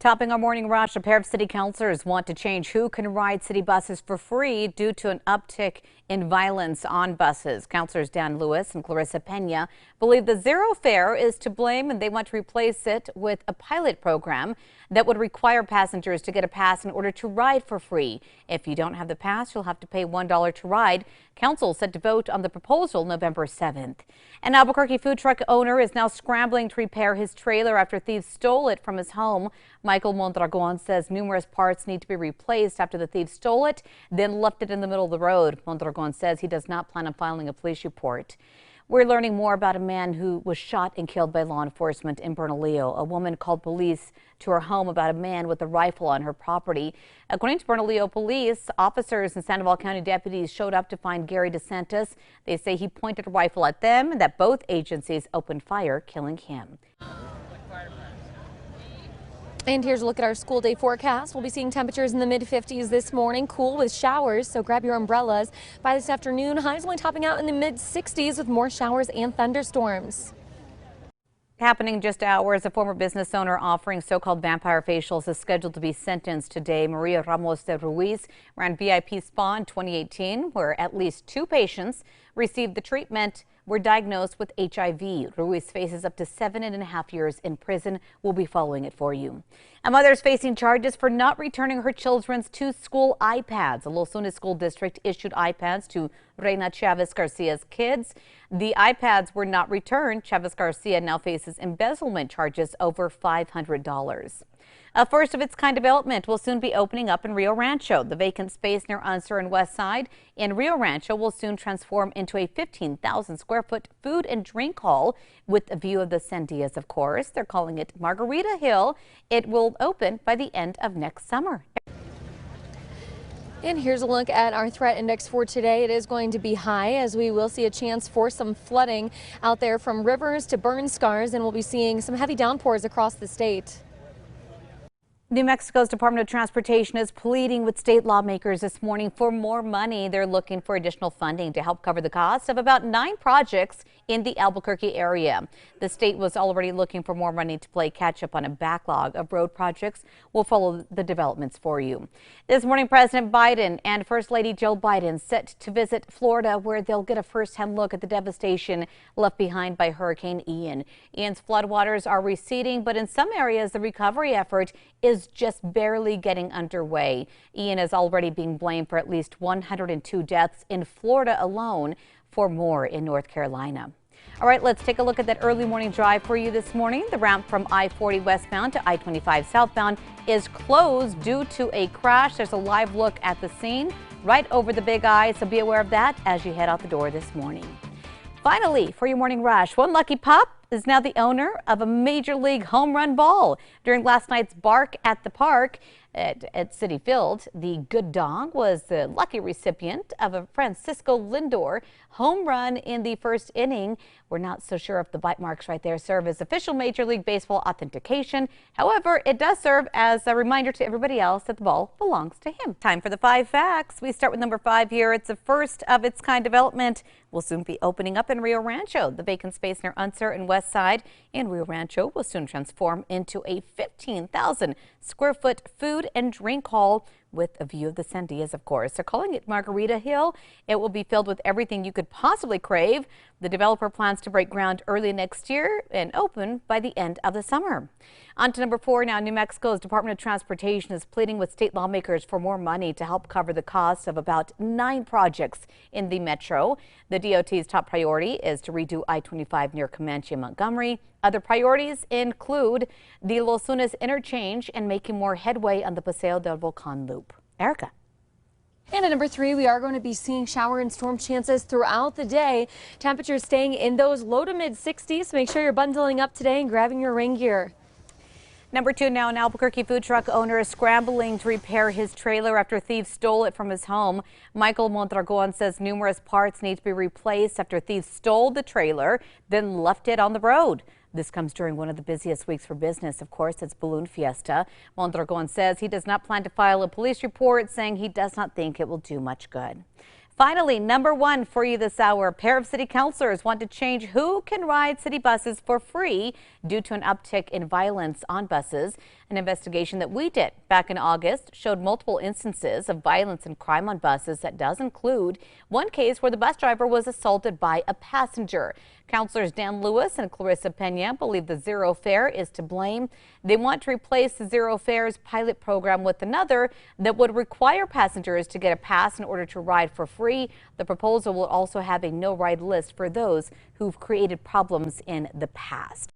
Topping our morning rush, a pair of city councilors want to change who can ride city buses for free due to an uptick in violence on buses. Councilors Dan Lewis and Clarissa Pena believe the zero fare is to blame, and they want to replace it with a pilot program that would require passengers to get a pass in order to ride for free. If you don't have the pass, you'll have to pay $1 to ride. Council set to vote on the proposal November 7th. An Albuquerque food truck owner is now scrambling to repair his trailer after thieves stole it from his home. Michael Mondragon says numerous parts need to be replaced after the thieves stole it, then left it in the middle of the road. Mondragon says he does not plan on filing a police report. We're learning more about a man who was shot and killed by law enforcement in Bernalillo. A woman called police to her home about a man with a rifle on her property. According to Bernalillo police, officers and Sandoval County deputies showed up to find Gary DeSantis. They say he pointed a rifle at them and that both agencies opened fire, killing him. And here's a look at our school day forecast. We'll be seeing temperatures in the mid-50s this morning, cool with showers, so grab your umbrellas. By this afternoon, highs only topping out in the mid-60s with more showers and thunderstorms. Happening just hours, a former business owner offering so-called vampire facials is scheduled to be sentenced today. Maria Ramos de Ruiz ran VIP Spa in 2018, where at least 2 patients received the treatment were diagnosed with HIV. Ruiz faces up to 7.5 years in prison. We'll be following it for you. A mother is facing charges for not returning her children's 2 school iPads. A Los Lunas school district issued iPads to Reina Chavez Garcia's kids. The iPads were not returned. Chavez Garcia now faces embezzlement charges over $500. A first-of-its-kind development will soon be opening up in Rio Rancho. The vacant space near Unser and West Side in Rio Rancho will soon transform into a 15,000-square-foot food and drink hall with a view of the Sandias, of course. They're calling it Margarita Hill. It will open by the end of next summer. And here's a look at our threat index for today. It is going to be high, as we will see a chance for some flooding out there from rivers to burn scars, and we'll be seeing some heavy downpours across the state. New Mexico's Department of Transportation is pleading with state lawmakers this morning for more money. They're looking for additional funding to help cover the cost of about 9 projects in the Albuquerque area. The state was already looking for more money to play catch up on a backlog of road projects. We'll follow the developments for you. This morning, President Biden and First Lady Jill Biden set to visit Florida, where they'll get a first-hand look at the devastation left behind by Hurricane Ian. Ian's floodwaters are receding, but in some areas the recovery effort is just barely getting underway. Ian is already being blamed for at least 102 deaths in Florida alone, for more in North Carolina. All right, let's take a look at that early morning drive for you this morning. The ramp from I-40 westbound to I-25 southbound is closed due to a crash. There's a live look at the scene right over the Big I, so be aware of that as you head out the door this morning. Finally, for your morning rush, one lucky pup is now the owner of a Major League home run ball. During last night's bark at the park at Citi Field, the good dog was the lucky recipient of a Francisco Lindor home run in the first inning. We're not so sure if the bite marks right there serve as official Major League Baseball authentication. However, it does serve as a reminder to everybody else that the ball belongs to him. Time for the 5 facts. We start with number 5 here. It's a first-of-its-kind development. Will soon be opening up in Rio Rancho. The vacant space near Unser and West Side in Rio Rancho will soon transform into a 15,000-square-foot food and drink hall with a view of the Sandias, of course. They're calling it Margarita Hill. It will be filled with everything you could possibly crave. The developer plans to break ground early next year and open by the end of the summer. On to number 4 now. New Mexico's Department of Transportation is pleading with state lawmakers for more money to help cover the cost of about 9 projects in the metro. The DOT's top priority is to redo I-25 near Comanche and Montgomery. Other priorities include the Los Lunas interchange and making more headway on the Paseo del Volcan loop. Erica. And at number 3, we are going to be seeing shower and storm chances throughout the day. Temperatures staying in those low to mid 60s. So make sure you're bundling up today and grabbing your rain gear. Number 2 now, an Albuquerque food truck owner is scrambling to repair his trailer after thieves stole it from his home. Michael Mondragon says numerous parts need to be replaced after thieves stole the trailer, then left it on the road. This comes during one of the busiest weeks for business. Of course, it's Balloon Fiesta. Mondragon says he does not plan to file a police report, saying he does not think it will do much good. Finally, number one for you this hour, a pair of city councilors want to change who can ride city buses for free due to an uptick in violence on buses. An investigation that we did back in August showed multiple instances of violence and crime on buses. That does include one case where the bus driver was assaulted by a passenger. Councilors Dan Lewis and Clarissa Pena believe the zero fare is to blame. They want to replace the zero fares pilot program with another that would require passengers to get a pass in order to ride for free. The proposal will also have a no ride list for those who've created problems in the past.